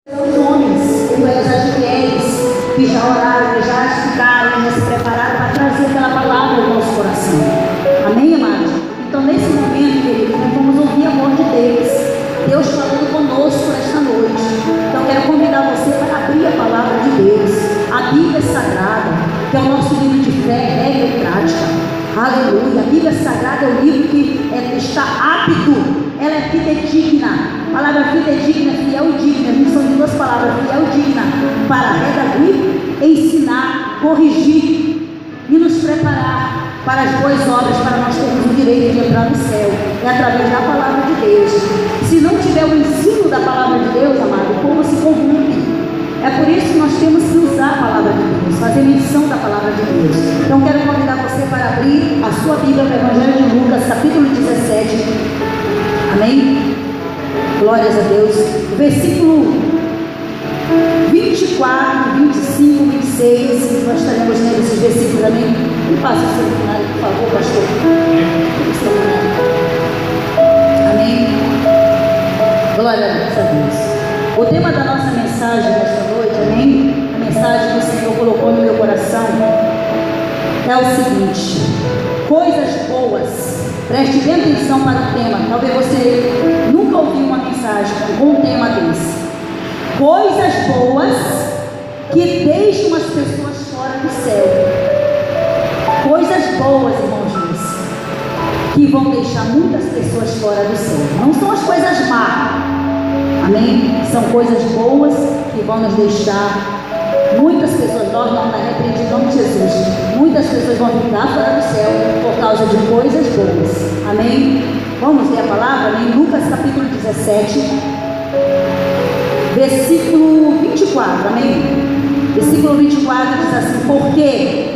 Os homens, as mulheres que já oraram, que já estudaram, já se prepararam para trazer aquela palavra ao nosso coração. Amém, amados? Então, nesse momento, querido, nós vamos ouvir a voz de Deus. Deus falando conosco esta noite. Então, eu quero convidar você para abrir a palavra de Deus. A Bíblia Sagrada, que é o nosso livro de fé, regra e prática. Aleluia. A Bíblia Sagrada é o livro que está apto. Ela é fidedigna. A palavra fidedigna, fiel e digna. Não são de duas palavras, fiel e digna. Para redarguir, ensinar, corrigir e nos preparar para as boas obras, para nós termos o direito de entrar no céu. É através da palavra de Deus. Se não tiver o ensino da palavra de Deus, amado, o povo se corrompe. É por isso que nós temos que usar a palavra de Deus, fazer menção da palavra de Deus. Então quero convidar você para abrir a sua Bíblia no Evangelho de Lucas, capítulo 17. Amém? Glórias a Deus. Versículo 24, 25, 26. Nós estaremos lendo esses versículos. Amém? Me passa o seu cenário, por favor, pastor. Amém? Glória a Deus. O tema da nossa mensagem nesta noite, amém? A mensagem que o Senhor colocou no meu coração é o seguinte: coisas boas. Preste bem atenção para o tema. Talvez você nunca ouviu uma mensagem com um tema desse. Coisas boas que deixam as pessoas fora do céu. Coisas boas, irmãos, que vão deixar muitas pessoas fora do céu. Não são as coisas más. Amém? São coisas boas que vão nos deixar. Muitas pessoas, nós não está repreendido em nome de Jesus. Muitas pessoas vão ficar fora do céu por causa de coisas boas. Amém? Vamos ler a palavra em Lucas capítulo 17, versículo 24. Amém? Versículo 24 diz assim: porque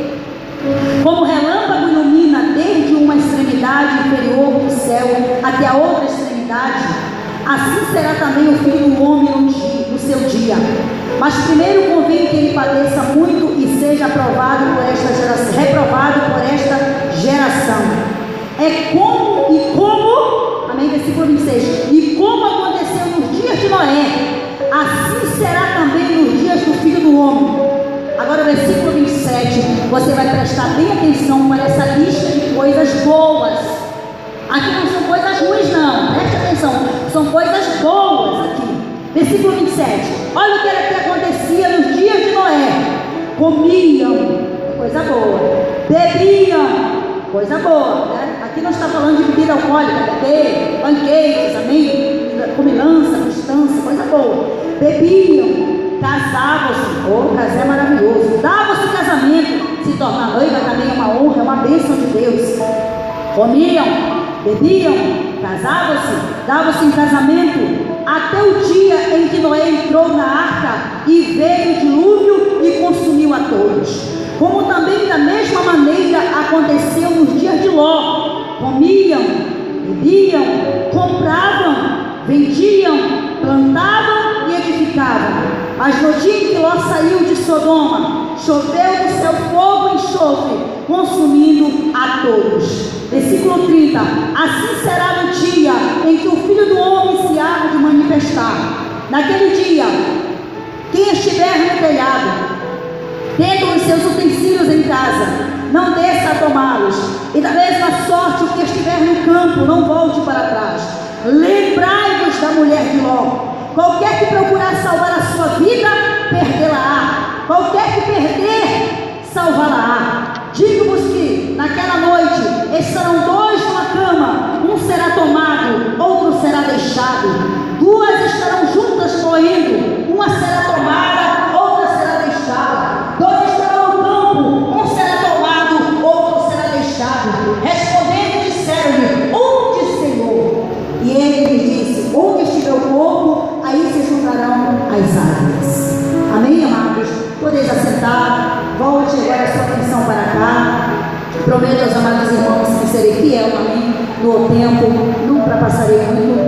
como relâmpago ilumina desde uma extremidade inferior do céu até a outra extremidade, assim será também o Filho do Homem no seu dia. Mas primeiro convém que ele padeça muito e seja reprovado por esta geração. Amém, versículo 26. E como aconteceu nos dias de Noé, assim será também nos dias do Filho do Homem. Agora o versículo 27, você vai prestar bem atenção para essa lista de coisas boas. Aqui não são coisas ruins, não. Preste atenção. São coisas boas aqui. Versículo 27. Olha o que era que acontecia nos dias de Noé. Comiam, coisa boa. Bebiam, coisa boa, né? Aqui não está falando de bebida alcoólica, beber, banquetes, amém? Comilança, constância, coisa boa. Bebiam, casavam-se, casar é maravilhoso. Davam-se casamento, se tornar noiva também é uma honra, é uma bênção de Deus. Comiam, bebiam, casavam-se, davam-se em casamento, até o dia em que Noé entrou na arca e veio o dilúvio e consumiu a todos. Como também da mesma maneira aconteceu nos dias de Ló. Comiam, bebiam, compravam, vendiam, plantavam e edificavam. Mas no dia em que Ló saiu de Sodoma, choveu do céu fogo e enxofre, consumindo a todos. Versículo 30. Assim será no dia em que o Filho do Homem se há de manifestar. Naquele dia, quem estiver no telhado, tendo os seus utensílios em casa, não desça a tomá-los. E da mesma sorte, o que estiver no campo, não volte para trás. Lembrai-vos da mulher de Ló. Qualquer que procurar salvar a sua vida, perdê-la-á. Qualquer que perder, salvá-la-á. Digo-vos que naquela noite estarão dois numa cama, um será tomado, outro será deixado. Duas estarão juntas correndo, uma será tomada, outra será deixada. Dois estarão no campo, um será tomado, outro será deixado. Respondendo, disseram-lhe: onde, Senhor? E ele lhes disse: onde estiver o corpo, aí se juntarão as árvores. Amém, amados? Podeis assentar. Volte agora a sua atenção para cá. Prometo aos amados irmãos que serei fiel a mim no tempo, não ultrapassarei muito.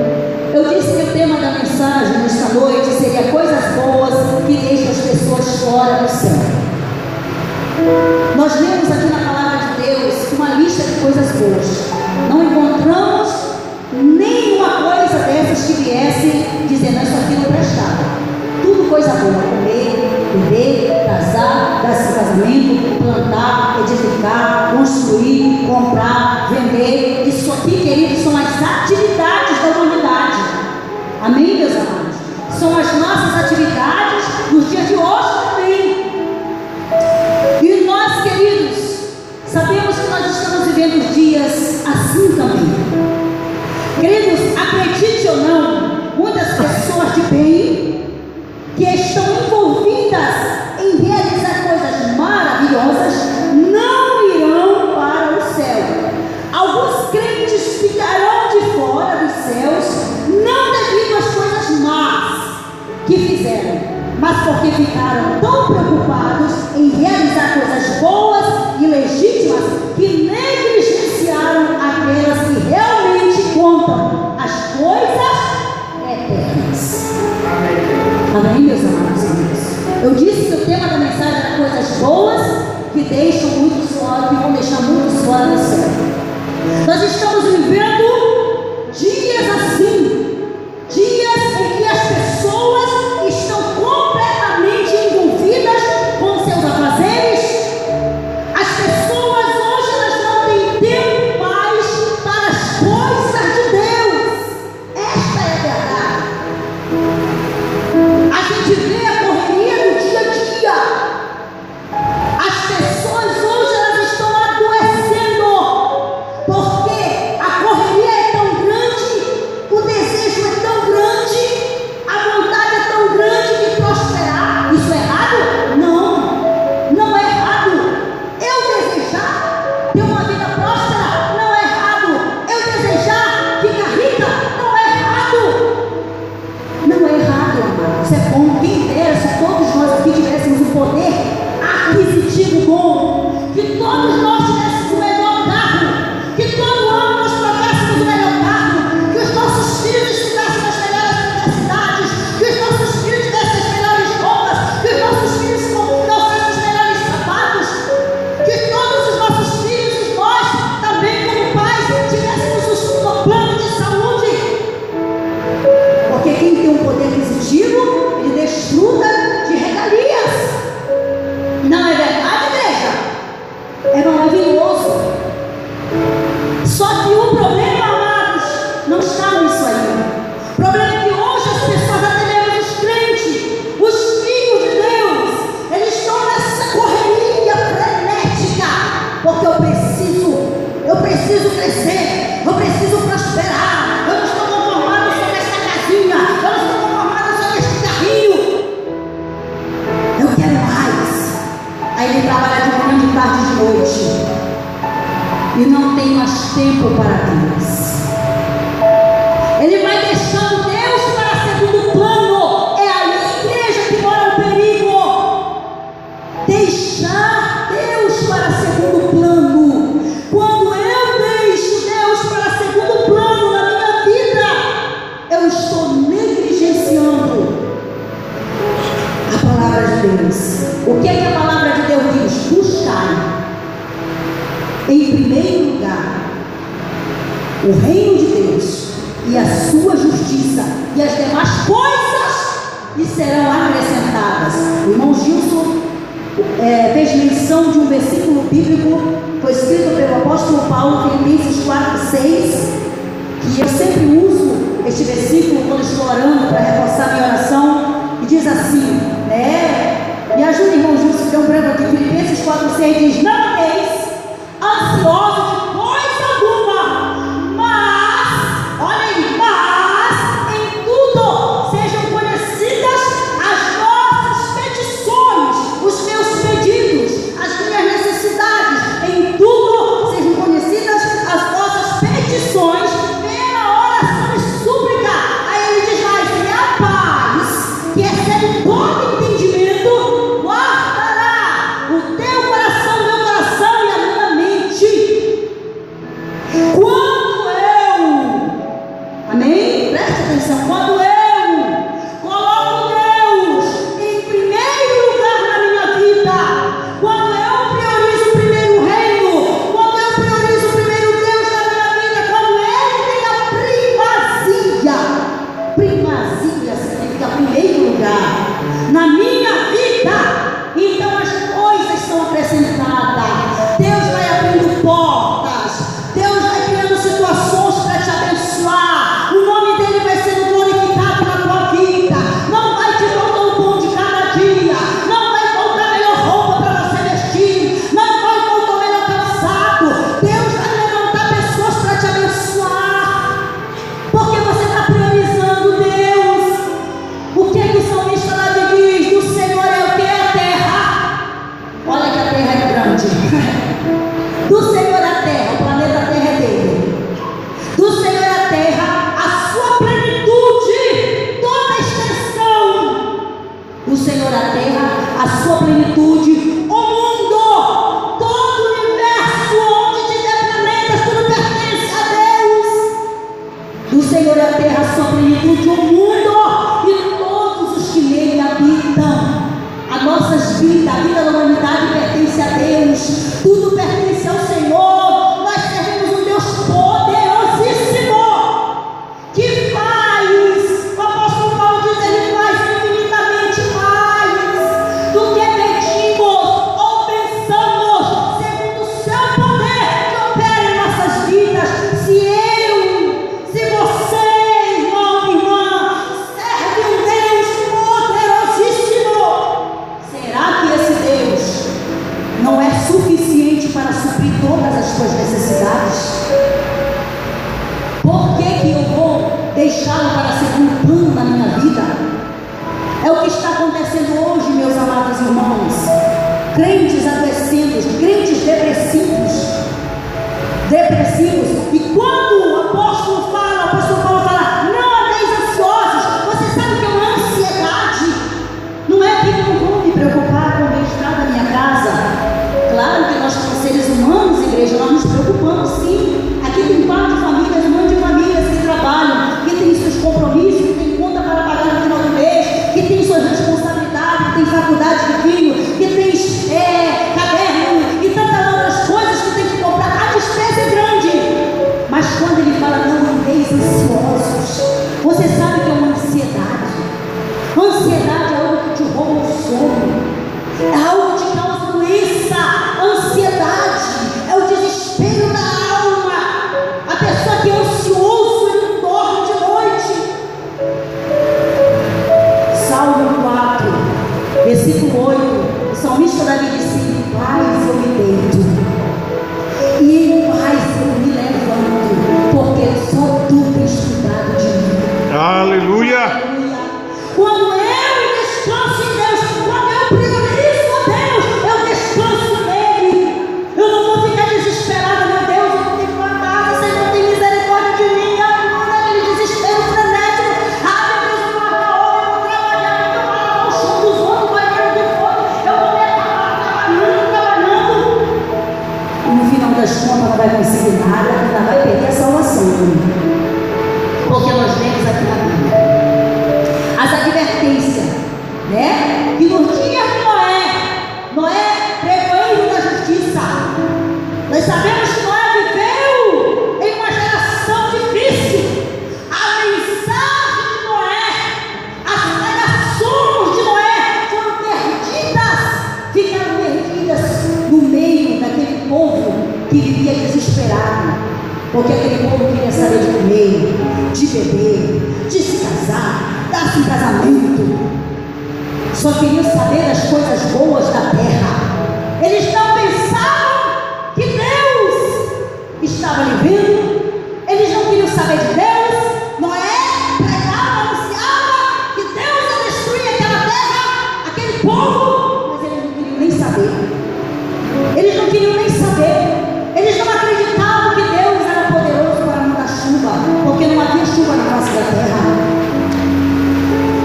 Eu disse que o tema da mensagem nesta noite seria coisas boas que deixam as pessoas fora do céu. Nós lemos aqui na palavra de Deus uma lista de coisas boas. Não encontramos nenhuma coisa dessas que viesse dizendo: isso aqui não prestava. Tudo construir, comprar, vender. Isso aqui, queridos, são as atividades da humanidade. Amém, meus amados? São as nossas atividades nos dias de hoje também. E nós, queridos, sabemos que nós estamos vivendo dias assim também. Queridos, acredite ou não, muitas pessoas de bem que estão envolvidas em realizar coisas maravilhosas não irão para o céu. Alguns crentes ficarão de fora dos céus, não devido às coisas más que fizeram, mas porque ficaram tão preocupados em realizar coisas boas e legítimas que negligenciaram aquelas que realmente contam, as coisas eternas. Amém, meus amados amigos? Eu disse que o tema da mensagem era coisas boas que deixam muitos fora, que vão deixar muitos fora do céu. Nós estamos vivendo dias assim, dias em que as pessoas estão completamente envolvidas com seus afazeres. As pessoas hoje elas não têm tempo mais para as coisas de Deus. Esta é a verdade. A gente vê a correria do dia a dia. As pessoas hoje elas estão adoecendo, porque a correria é tão grande, o desejo é tão grande, a vontade é tão grande de prosperar. Isso é errado? Não, não é errado. Eu desejar ter uma vida próspera não é errado. Eu desejar ficar rica não é errado. Não é errado, amado. Isso é bom. Quem dera se todos nós aqui tivéssemos um poder aquisitivo bom, que todos nós tivéssemos o melhor carro, que todo ano nós pagássemos o melhor carro, que os nossos filhos estudassem nas melhores universidades, que os nossos filhos tivessem as melhores roupas, que os nossos filhos calçassem os melhores sapatos, que todos os nossos filhos e nós também como pais tivéssemos um plano de saúde. Porque quem tem um poder aquisitivo, ele desfruta de regalias. Não é verdade, igreja? É maravilhoso. Só que o problema, amados, não está nisso aí. O problema é que hoje as pessoas, até mesmo os crentes, os filhos de Deus, eles estão nessa correria frenética. Porque eu preciso crescer, eu preciso prosperar. Eu não estou conformado só nesta casinha, eu não estou conformado só neste carrinho. Eu quero mais. Aí ele trabalha de manhã, de tarde, de noite, e não tem mais tempo para Deus. Ele vai deixando Deus para segundo plano. É aí, igreja, que mora o perigo. Deixar Deus para segundo plano. Quando eu deixo Deus para segundo plano na minha vida, eu estou negligenciando a palavra de Deus. O que é que a palavra de Deus diz? Buscai em primeiro lugar o reino de Deus e a sua justiça, e as demais coisas lhe serão acrescentadas. O irmão Gilson fez menção de um versículo bíblico, foi escrito pelo apóstolo Paulo, Filipenses 4:6, que eu sempre uso este versículo quando estou orando para reforçar minha oração, e diz assim, me ajuda, irmão Gilson, que deu um branco aqui. Filipenses 4:6 diz: não andeis ansiosos de coisa alguma, mas, olha aí, mas em tudo sejam conhecidas as nossas petições, os meus pedidos, as minhas necessidades. Em tudo sejam conhecidas as nossas petições pela oração e súplica. Aí ele diz mais: e a paz, que excede todo entendimento, guardará o teu coração, meu coração e a minha mente grande. Do Senhor a terra, o planeta Terra é dele. Do Senhor a terra, a sua plenitude, toda a extensão. Do Senhor a terra, a sua plenitude, o mundo, todo o universo, onde tiver planetas, tudo pertence a Deus. Do Senhor a terra, a sua plenitude, o mundo e todos os que nele habitam. As nossas vidas, a vida da humanidade pertence a Deus. Tudo pertence ao Senhor. Nós servimos um Deus poderosíssimo, que faz, o apóstolo Paulo diz, ele faz infinitamente mais do que pedimos ou pensamos, segundo o seu poder que opera em nossas vidas. Se você, irmão, irmã, serve um Deus poderosíssimo, será que esse Deus não é suficiente para suprir todas as suas necessidades? Por que eu vou deixá-lo para segundo plano na minha vida? É o que está acontecendo hoje, meus amados irmãos. Crentes adoecendo, crentes depressivos. E quando o apóstolo Paulo fala, não andeis ansiosos, você sabe que é uma ansiedade. Não é que eu não vou me preocupar com o bem-estar da minha casa. Claro que nós, como seres humanos, igreja, nós nos preocupamos sim. Aqui tem 4 famílias, um monte de famílias que trabalham, que tem seus compromissos, que tem conta para pagar no final do mês, que tem suas responsabilidades, que tem faculdade de filho, que tem caderno e tantas outras coisas que tem que comprar. A despesa é grande. Mas quando ele fala, não andeis ansiosos, você sabe que é uma ansiedade. Ansiedade é algo que te rouba o sono, é algo que te causa doença. Ansiedade é o desespero da alma. A pessoa que é ansioso e não dorme de noite. Salmo 4, versículo 8, o salmista Davi disse, em paz eu me deito e em paz eu me levanto, porque só tu tens cuidado de mim. Aleluia! Quando eu descanso em Deus, quando eu priorizo a Deus, eu descanso nele. Eu não vou ficar desesperado, meu Deus, eu não tenho uma casa, Senhor, não tem misericórdia de mim. Aquele desespero frenético. Meu Deus, eu vou marcar hora, eu vou trabalhar, eu vou lavar o chão dos outros, vai ver o que for, eu vou me acabar trabalhando. E no final das contas não vai conseguir nada, ainda vai perder a salvação. Porque nós vemos aqui na Bíblia as advertências, né? Que no dia de Noé, pregoeiro da justiça. Nós sabemos que Noé viveu em uma geração difícil. A mensagem de Noé, as pregações de Noé foram ficaram perdidas no meio daquele povo que vivia desesperado. Porque aquele povo queria saber de comer, de beber, de se casar, dar-se em casamento. Só queriam saber das coisas boas da terra. Eles não pensavam que Deus estava lhe vendo. Eles não queriam saber de Deus. Noé pregava, anunciava que Deus ia destruir aquela terra, aquele povo, mas eles não queriam nem saber. Eles não queriam nem saber. Eles não acreditavam que Deus era poderoso para mandar chuva, porque não havia chuva na face da terra.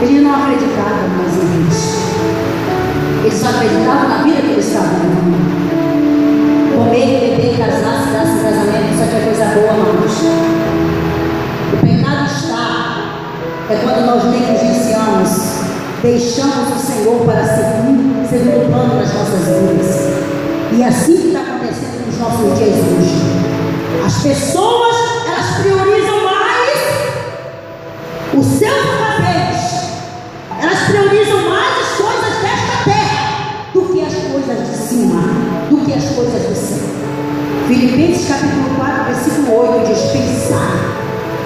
Eles não acreditavam, meus irmãos. Eles só acreditavam na vida que eles estavam vivendo. Comer, beber, casar, se dar-se em casamento, isso aqui é coisa boa, irmãos. O pecado é quando nós negligenciamos, deixamos o Senhor para segundo plano nas nossas vidas. E assim que está acontecendo nos nossos dias hoje. As pessoas, elas priorizam mais os seus prazeres, elas priorizam mais as coisas desta terra do que as coisas de cima, do que as coisas do céu. Filipenses capítulo 4, versículo 8 diz: pensar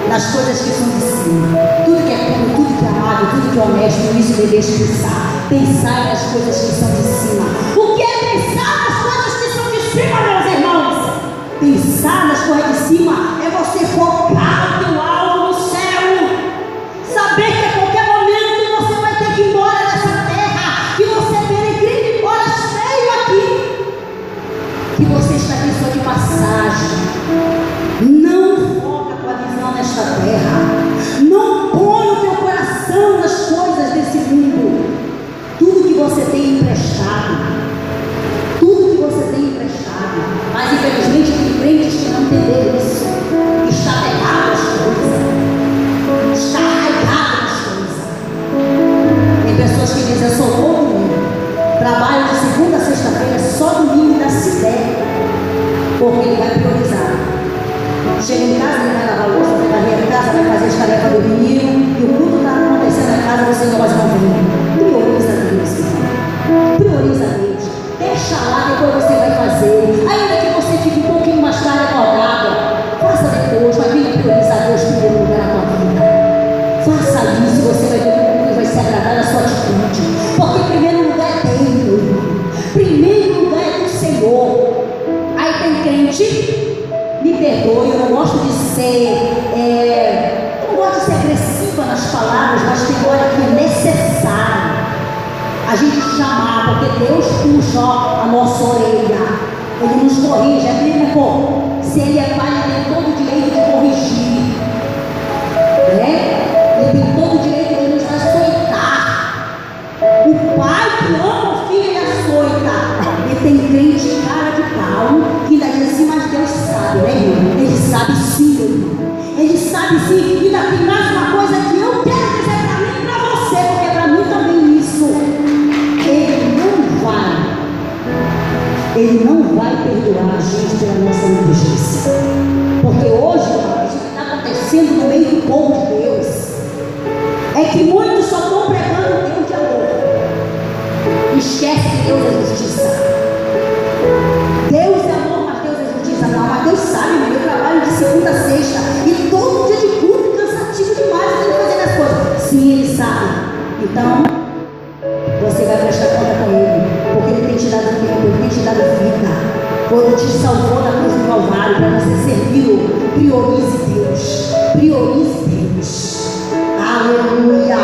nas coisas que são de cima, tudo que é puro, tudo que é amável, tudo que é honesto, nisso deveis pensar. Pensar nas coisas que são de cima. O que é pensar nas coisas que são de cima, meus irmãos? Pensar nas coisas de cima é você focar o teu alvo no céu, saber que a qualquer momento você vai ter que ir embora dessa terra, que você peregrina embora feio aqui. tem emprestado. Tudo que você tem emprestado. Mas infelizmente tem crentes que não entenderam isso. Está pegado às coisas. Está arraigado às coisas. Tem pessoas que dizem, eu sou todo domingo. Trabalho de segunda a sexta-feira, só domingo dá se der. Porque ele vai priorizar. Chega em casa, ele vai lavar a louça, vai varrer a casa, vai fazer as tarefas do menino, e o culto está acontecendo na casa, você não vai conferir. Prioriza Deus, irmão. Prioriza Deus. Deixa lá, depois você vai fazer. Ainda que você fique um pouquinho mais tarde acordado, faça depois, mas venha priorizar Deus em primeiro lugar na tua vida. Faça isso, você vai ver como Deus vai se agradar da sua atitude. Porque em primeiro lugar é dele, meu irmão. Primeiro lugar é do Senhor. Aí tem crente. Me perdoe, eu não gosto de ser agressiva nas palavras, mas tem hora que é necessário a gente chamar, porque Deus puxa a nossa orelha, Ele nos corrige, é bíblico. Se Ele é Pai, Ele tem todo o direito de corrigir, né? Ele tem todo o direito de nos açoitar. O Pai que ama o Filho, Ele açoita. E tem crente cara de pau que ainda diz assim, mas Deus sabe, né, irmão? Ele sabe sim, meu irmão. Ele sabe sim. Ainda tem mais uma coisa que eu quero dizer para mim e para você, porque para mim também isso. Ele não vai perdoar a gente pela nossa injustiça. Porque hoje, o que está acontecendo no meio do povo de Deus é que muitos só estão pregando Deus de amor. Esquece que Deus é justiça. Deus é amor, mas Deus é justiça. Não, mas Deus sabe, mas eu trabalho de segunda a sexta e todo dia de culto cansativo demais, eu tenho que fazer as coisas. Sim, Ele sabe. Então, você vai prestar conta com Ele, porque Ele tem te dado tempo, Ele tem te dado vida. Quando te salvou da cruz do Calvário para você servi-lo, priorize Deus. Priorize Deus. Aleluia.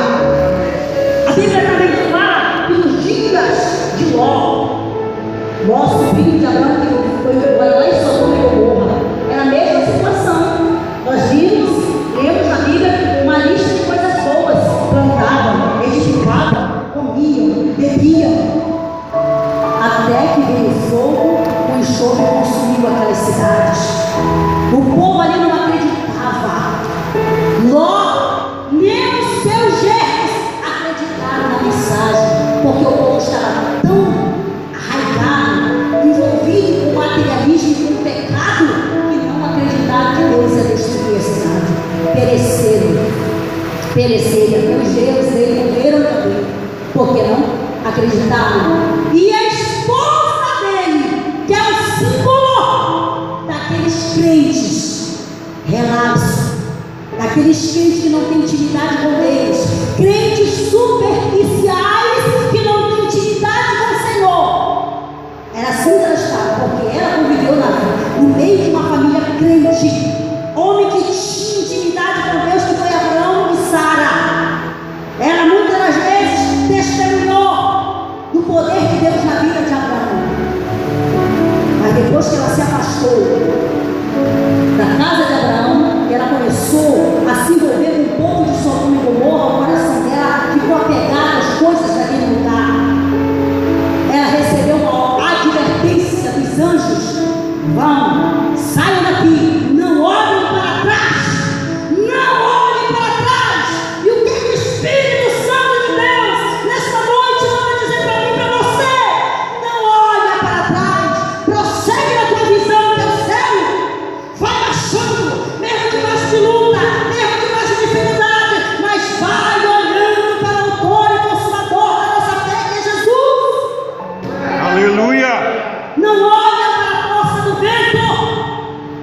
A Bíblia também fala que nos dias de Ló, nosso filho de Abraão, que foi lá em Sodoma e Gomorra, era a mesma situação. Nós lemos na Bíblia uma lista de coisas boas: plantavam, edificavam, comiam, bebiam, até que veio o fogo, o enxofre consumiu aquelas cidades. O povo ali não acreditava. Ló, nem os seus germes acreditaram na mensagem, porque o povo estava tão arraigado, envolvido com o materialismo e com o pecado, que não acreditaram que Deus ia destruir a cidade. Pereceram. Os judeus morreram também, porque não acreditaram. E a esposa dele, que é o símbolo daqueles crentes relapsos, daqueles crentes que não têm intimidade com Deus, crentes superficiais que não têm intimidade com o Senhor. Era assim que ela estava, porque ela conviveu no meio de uma família crente, homem que tinha intimidade com Deus, que foi Abraão e Sara. Ela muitas das vezes testemunhou do poder de Deus na vida de Abraão. Mas depois que ela se afastou da casa de Abraão, ela começou a se envolver com o povo de Sodoma e Gomorra, o coração dela ficou apegado às coisas daquele lugar. Ela recebeu uma advertência dos anjos: vão, saiam daqui, não olhem para trás, não olhem para trás. E o que o Espírito Santo de Deus nesta noite manda dizer para mim e para você? Não olha para trás, prossegue na tua visão, teu céu, vai baixando, mesmo debaixo de luta, mesmo debaixo de dificuldade, mas vai olhando para o autor e consumador da nossa fé, que é Jesus. Aleluia. Não olha para a força do vento.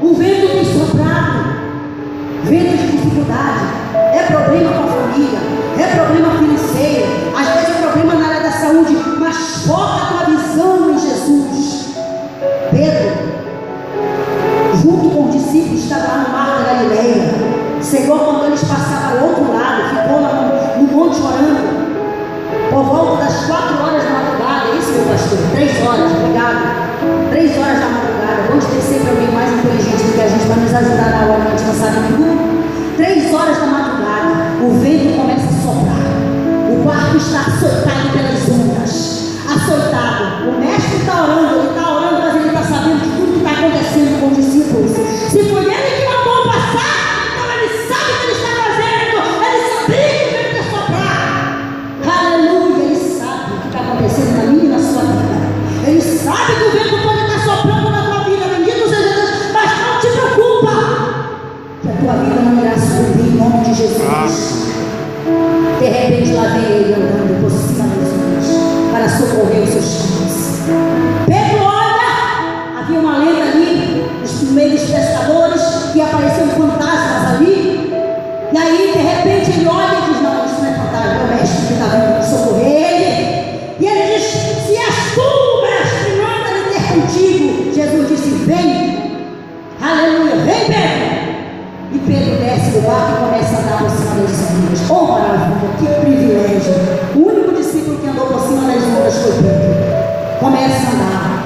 O vento tem soprado, vento de dificuldade, é problema com a família, é problema financeiro, às vezes é problema na área da saúde, mas foca a tua visão em Jesus. Pedro, junto com os discípulos, estava lá no mar da Galileia. Senhor, quando eles passavam ao outro lado, ficou lá no monte orando, por volta das 4 horas da madrugada. É isso, meu pastor? 3 horas, obrigado. 3 horas da madrugada. Vamos ter sempre alguém mais inteligente do que a gente para nos ajudar na hora que a gente não sabe tudo. 3 horas da madrugada, o vento começa a soprar, o barco está açoitado pelas ondas, a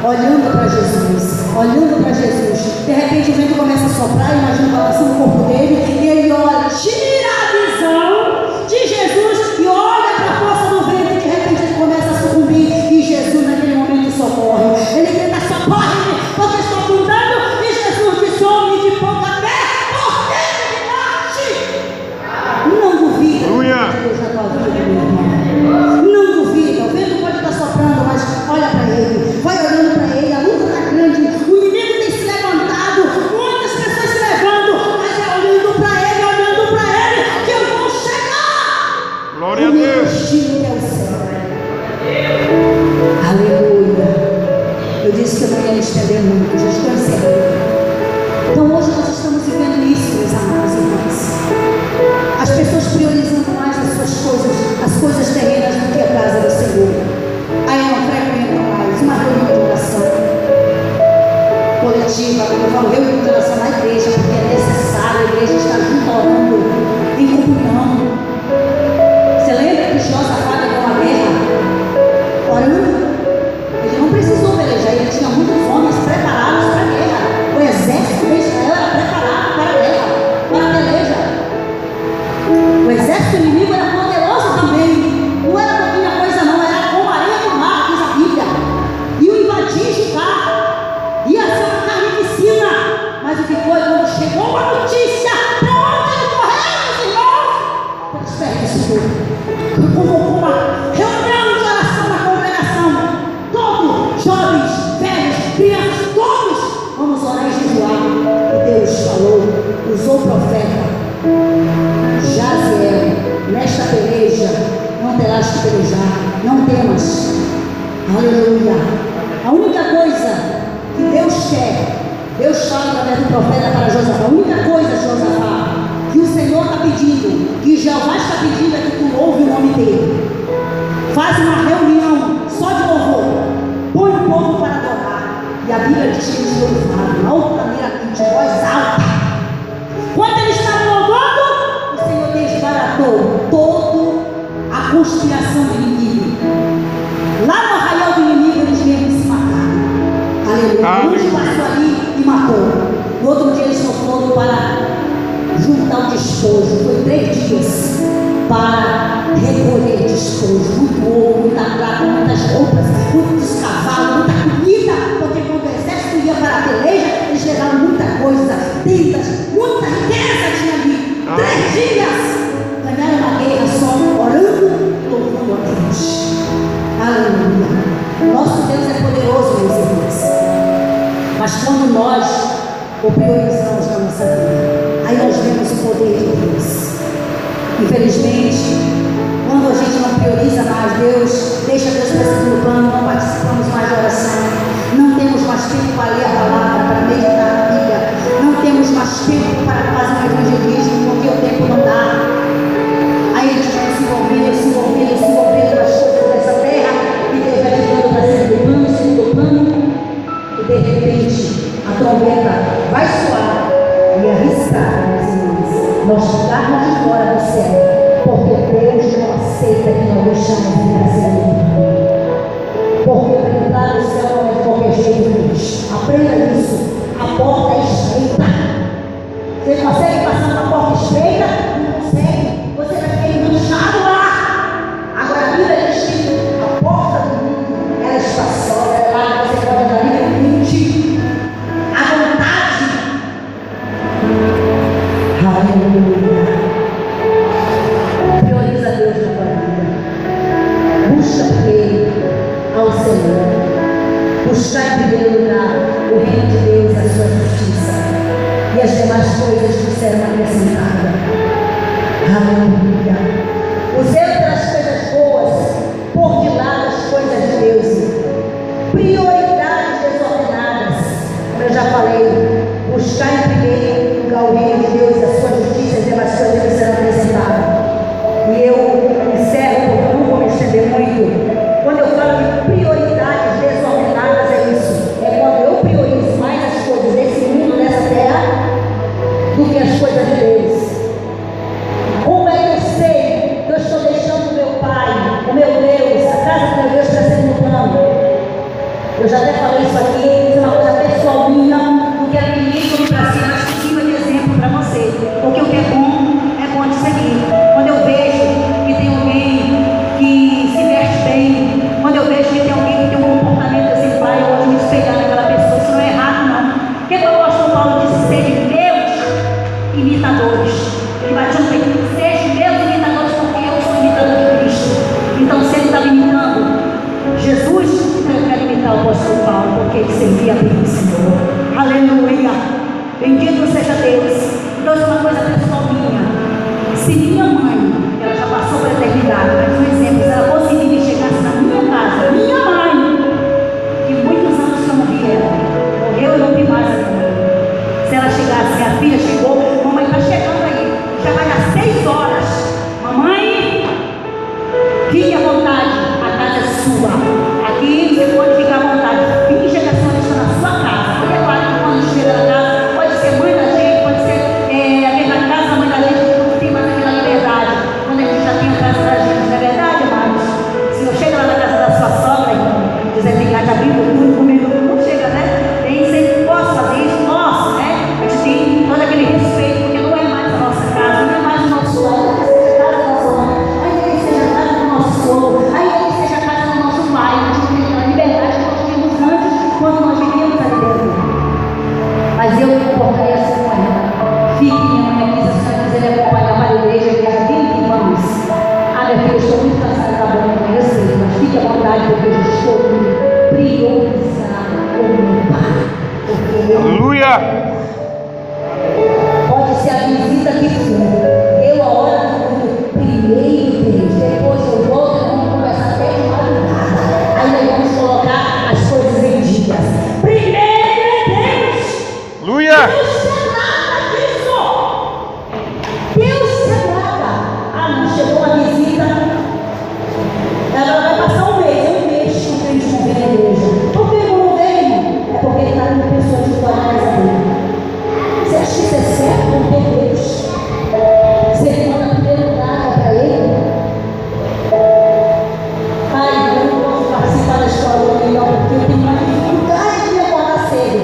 olhando para Jesus, olhando para Jesus. De repente o vento começa a soprar, imagina balançando o corpo dele, e ele olha, tira a visão de Jesus e olha para a força do vento, e de repente ele começa a sucumbir, e Jesus naquele momento socorre. Ele grita, socorre-me, porque estou afundando, e Jesus disse, homem de pouca fé, por que me bate? Não duvida de Deus na tua vida, meu irmão. Não duvida, o vento pode estar soprando, mas olha para ele, vai olhando para ele, a luta está grande, o inimigo tem se levantado, muitas pessoas se levando, mas é olhando para ele, que eu vou chegar. Glória a O meu Deus. destino é o céu. Aleluia. Eu disse que eu não ia me estender muito, já estou encerrando. Então hoje nós estamos vivendo isso, meus amados irmãos. As pessoas priorizando mais as suas coisas, as coisas terrenas do que a casa do Senhor. Aí não frequentam mais uma reunião de oração coletiva. Eu falo reunião de oração na igreja, porque é necessário a igreja estar junto orando, em comunhão. Você lembra que Josafá levou uma guerra? Orando? Ele não precisou pelejar, ele tinha muitos homens preparados para a guerra. O exército de Israel era preparado para a guerra, para a peleja. O exército inimigo era poderoso também. Não era pouquinha coisa não, era como a areia do mar, diz a Bíblia. Iam invadir Judá. Ia ser uma carnificina. Mas o que foi quando chegou a notícia? Para onde ele correu, meus irmãos? Para os pés do Senhor. Convocou uma reunião de oração na congregação. Todos, jovens, velhos, crianças, todos. Vamos orar e jejuar. E Deus falou, usou o profeta Jaziel, nesta peleja não terás que pelejar, não temas. Aleluia. A única coisa que Deus quer, Deus fala através do profeta para Josafá, a única coisa, Josafá, que o Senhor está pedindo, que Jeová está pedindo, é que tu ouve o nome dele. Faz uma reunião só de louvor, põe o povo para adorar, e a Bíblia diz que eles louvaram altaneiramente, de voz alta. Quando eles estavam louvando, o Senhor desbaratou toda a conspiração do inimigo. Lá no arraial do inimigo, eles mesmos se mataram. Aleluia. Um anjo passou ali e matou. No outro dia, eles foram para juntar o despojo. Foi 3 dias para recolher despojo. Muito ouro, muita prata, muitas roupas, muitos cavalos, muita comida. Porque quando o exército ia para a peleja, eles levaram muita coisa, tendas, muita riqueza tinha ali. 3 dias ganharam uma guerra só, orando e louvando a Deus. Aleluia. Nosso Deus é poderoso, meus irmãos. Mas quando nós o priorizamos na nossa vida, aí nós vemos o poder de Deus. Infelizmente, quando a gente não prioriza mais Deus, deixa Deus para segundo plano, não participamos mais da oração, não temos mais tempo para ler a palavra, para meditar na Bíblia, não temos mais tempo para fazer um evangelismo, porque o tempo não dá. Aí a gente vai se envolvendo nas coisas dessa terra, e Deus vai ficando para segundo plano, e de repente a trombeta vai soar e arriscar, meus irmãos, nós ficarmos de fora do céu, porque Deus não aceita que nós deixamos de ir para segundo plano. Porque para entrar no céu não é de qualquer jeito. Aprenda isso. A porta é estreita. Você consegue passar na porta estreita? Não consegue. Você vai ficar enganchado lá. Agora a Bíblia diz que a porta do mundo ela é espaçosa, ela é lá, você pode entrar livremente, à vontade. Aleluia. Prioriza Deus na tua vida. Busca primeiro ao Senhor. Buscar em primeiro lugar o reino de Deus, a sua justiça, e as demais coisas que serão acrescentadas. Aleluia. O zelo pelas coisas boas, por de lado as coisas de Deus. Prioridades desordenadas, como eu já falei. Buscar em primeiro lugar o reino de Deus, a sua justiça e as demais coisas que serão acrescentadas. E eu encerro, porque eu não vou me estender muito. Quando eu falo de prioridades desordenadas, é isso. É quando eu priorizo mais as coisas desse mundo, dessa terra, do que as coisas de Deus. Como é que Eu já até falei isso aqui, isso é uma coisa pessoal minha, não quero que ninguém tome para si, mas que sirva de exemplo para você. Porque o que é bom de seguir. Quando eu vejo que tem alguém que se veste bem, quando eu vejo que tem alguém que tem um comportamento exemplar, eu gosto de me espelhar naquela pessoa. Isso não é errado, não. O que o apóstolo Paulo disse? Sejam meus imitadores. Ele vai dizer, sejam meus imitadores, porque eu sou imitador de Cristo. Então, se ele estava imitando Jesus, então eu quero imitar o apóstolo Paulo, porque ele servia bem o Senhor. Aleluia! Bendito seja Deus. Então, isso é uma coisa pessoal minha. Se minha mãe, ela já passou pela eternidade, mas um exemplo, se ela fosse vir e chegasse na minha casa, minha mãe, que muitos anos que eu não vi ela, morreu, eu não vi mais a minha mãe. Se ela chegasse, minha filha chegou, mamãe está chegando aí, já vai às 6 horas. Mamãe, fique à vontade, a casa é sua. Aqui você pode ficar à vontade. Finge que a senhora está na sua casa. Porque é claro que quando chega na casa, pode ser mãe da gente, pode ser a mesma casa, a mãe da gente, não tem mais aquela liberdade. Quando a gente já tem a casa da gente, não é verdade, amados? Se eu chego lá na casa da sua sogra, dizendo que está te abrindo tudo, comendo tudo, não chega, né? Tem sempre, posso fazer isso? Posso, né? A gente tem todo aquele respeito, porque não é mais a nossa casa, não é mais o nosso lar, ainda que seja a casa da nossa mãe, ainda que seja a casa do nosso sogro, ainda que seja a casa do nosso pai. A gente tem aquela liberdade que nós tínhamos antes, quando nós vivíamos a liberdade. Mas eu me comportaria assim com ela. Fique, minha mãe, aqui, se a senhora quiser me acompanhar para a igreja, que ela vem aqui, vamos. Ah, minha filha, eu estou muito cansada da boca, eu sei, mas fique à vontade, porque eu estou priorizada com meu pai. Aleluia! Pode ser a visita que for. Eu, a hora do primeiro Deus, depois eu volto e vamos conversar até de madrugada. Aí nós vamos colocar as coisas em dias. Primeiro é Deus! Aleluia! Deus se trata disso! Deus se trata. Ah, não chegou uma visita. Ela vai passar um mês que o crente não vem à igreja. Por que não vem? É porque ele está com pessoas de fora da casa dele. Você acha que isso é certo com Deus? Se ele manda primeiro praga para ele? Pai, eu não posso participar da escola do melhor porque eu tenho mais dificuldade de acordar cedo.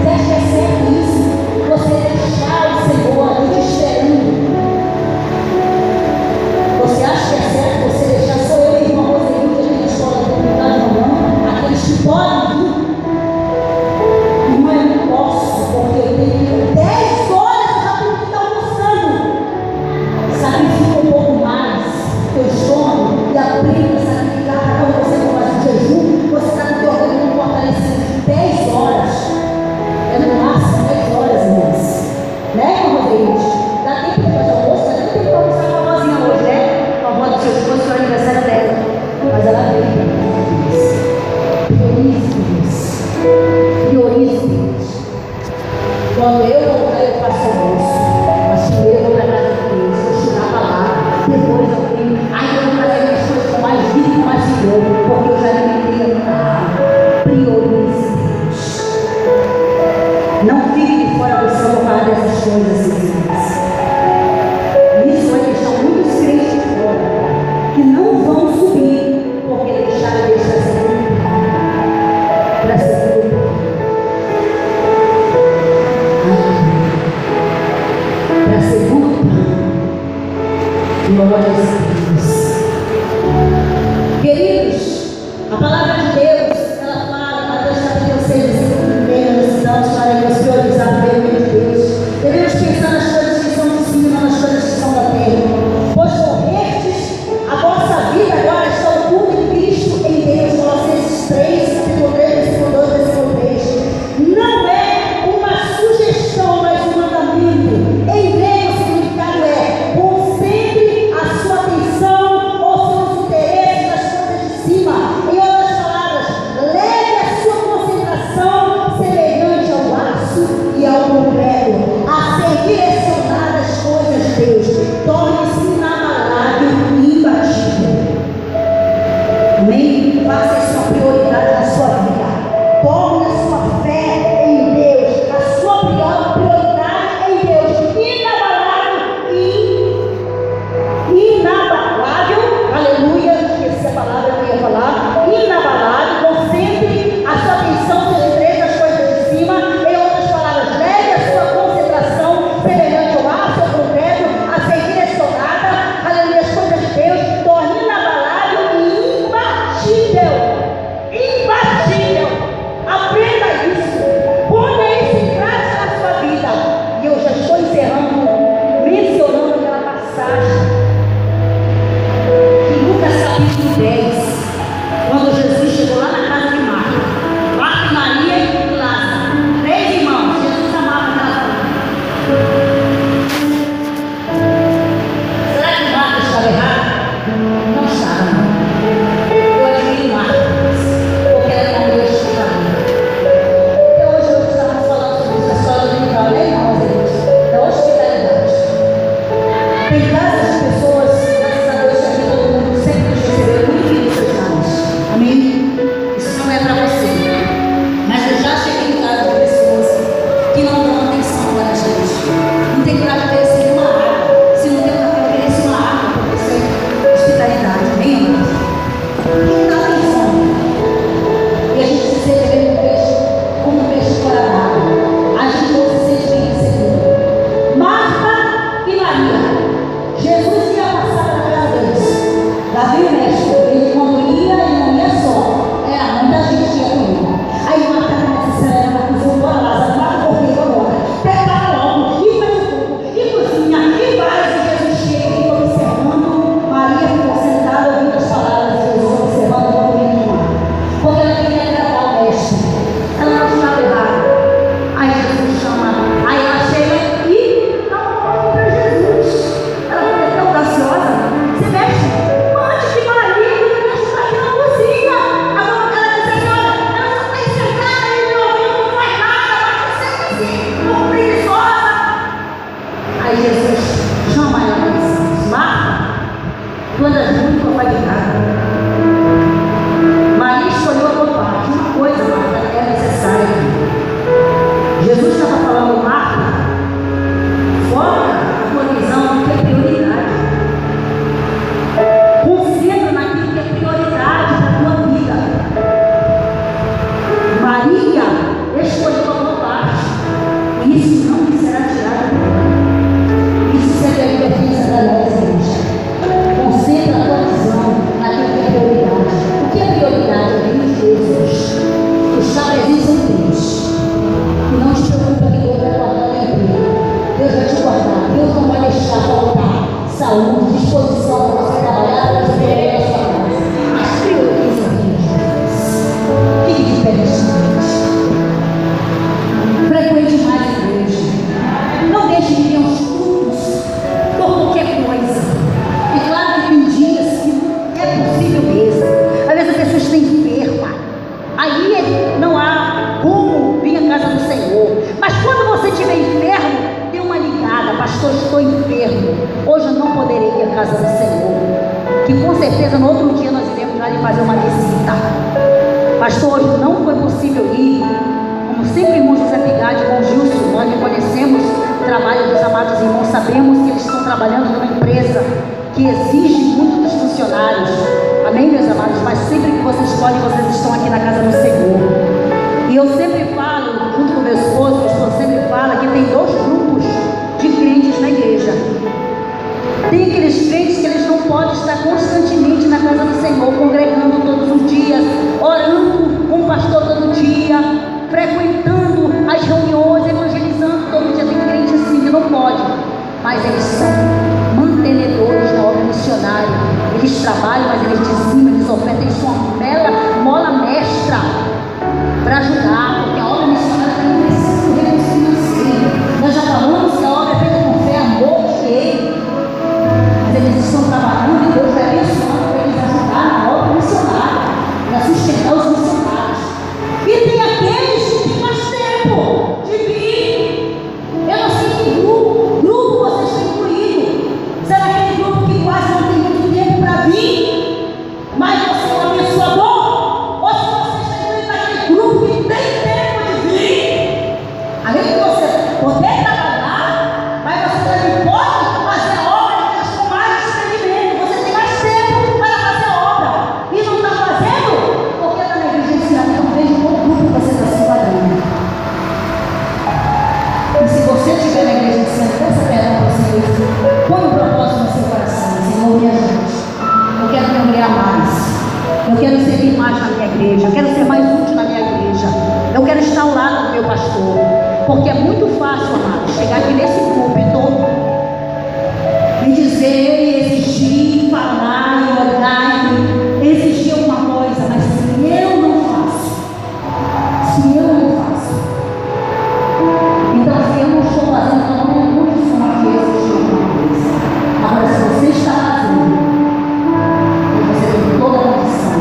Você acha que é certo isso? Você deixar o Senhor ali te esperando? Você acha que é certo você deixar só eu e o irmão Roselino que tem na escola da comunidade ou não? Aqueles que podem vir? Irmã, eu não posso, porque eu tenho 10 horas eu já tenho que estar almoçando. Sacrifica um pouco mais teu estômago e aprenda a sacrificar para quando você for fazer um jejum, você está com o teu organismo fortalecido de 10 horas. É no máximo 10 horas, irmãs. Né, irmão Rodrigues? Dá tempo de fazer almoço, dá tempo de almoçar com a vozinha hoje, né? Com a avó do seu esposo, que é o aniversário dela. Mas ela veio. Priorize Deus. Priorize Deus. Quando eu voltar, eu faço almoço. Mas primeiro eu vou para a casa de Deus, vou estudar a palavra. Depois eu venho. Aí eu vou fazer minhas coisas com mais vida e com mais vigor, porque eu já alimentei a minha alma. Priorize Deus. Não fique de fora do céu por causa dessas coisas, irmãs. Isso vai deixar muitos crentes de fora, que não vão subir, porque deixaram Deus para segundo plano. Para segundo plano. Para segundo plano. Glória a Deus. Queridos, a palavra de Deus, ela fala, Mateus capítulo 6, versículo 1, nós estamos para nos priorizar o reino de Deus. Devemos pensar nas coisas que são de cima, não nas coisas que são da terra. Pois morrestes, a vossa vida agora está oculta em Cristo em Deus. Colossenses 3, versículo 3, versículo 2, versículo 3. Não é uma sugestão, mas um mandamento. Em grego, o significado é: concentre a sua atenção ou seus interesses nas coisas de cima. Em outras palavras, leve a sua concentração semelhante ao aço e ao concreto, a ser direcionada às coisas de Deus. Torne-se inabalável e imbatível. Amém? Faça isso uma prioridade na sua vida. Torne a sua fé em Deus, a sua prioridade em Deus, inabalável e inabalável. Aleluia, esqueci a palavra que eu ia falar. Inabalável, concentre a sua fazer uma visita. Pastor, hoje não foi possível ir. Como sempre, irmão José Pigade, irmão Gilson, nós conhecemos o trabalho dos amados irmãos, sabemos que eles estão trabalhando numa empresa que exige muito dos funcionários. Amém, meus amados? Mas sempre que vocês podem, vocês estão aqui na casa do Senhor. E eu sempre falo, junto com meu esposo, o pastor sempre fala que tem dois grupos de crentes na igreja. Tem aqueles crentes que eles não podem estar constantemente na casa do Senhor, congregando todos os dias, orando com o pastor todo dia, frequentando as reuniões, evangelizando todo dia. Tem crente assim que não pode, mas eles são mantenedores da obra missionária. Eles trabalham, mas eles dizimam, eles ofertam, eles são uma mola mestra para ajudar, porque a obra missionária também precisa de recurso financeiro. Nós já falamos que a obra é feita com fé, amor, dinheiro, mas eles estão trabalhando e Deus vai abençoando para eles ajudar na obra missionária, para sustentar os missionários. E tem aqueles que têm mais tempo de vir. Eu não sei que grupo vocês têm incluído. Será aquele grupo que quase não tem muito tempo para vir, mas você é um abençoador? Ou se você está incluindo aquele grupo que tem tempo de vir? Além de você poder trabalhar, mas você também pode fazer a obra de Deus com mais desprendimento. Você tem mais tempo para fazer a obra e não está fazendo porque está negligenciando. Então veja qual grupo você está se enquadrando. E se você estiver negligenciando, peça perdão para o Senhor. Põe um propósito no seu coração. Senhor, me ajude. Eu quero congregar mais. Eu quero servir mais na minha igreja. Eu quero ser mais útil na minha igreja. Eu quero estar ao lado do meu pastor. Porque é muito fácil, amado, chegar aqui nesse púlpito e dizer, e exigir, falar, e orar, e exigir alguma coisa. Mas se eu não faço, então se eu não estou fazendo, eu não tenho condição de exigir alguma coisa. Agora, se você está fazendo, você tem toda a condição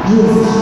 de exigir.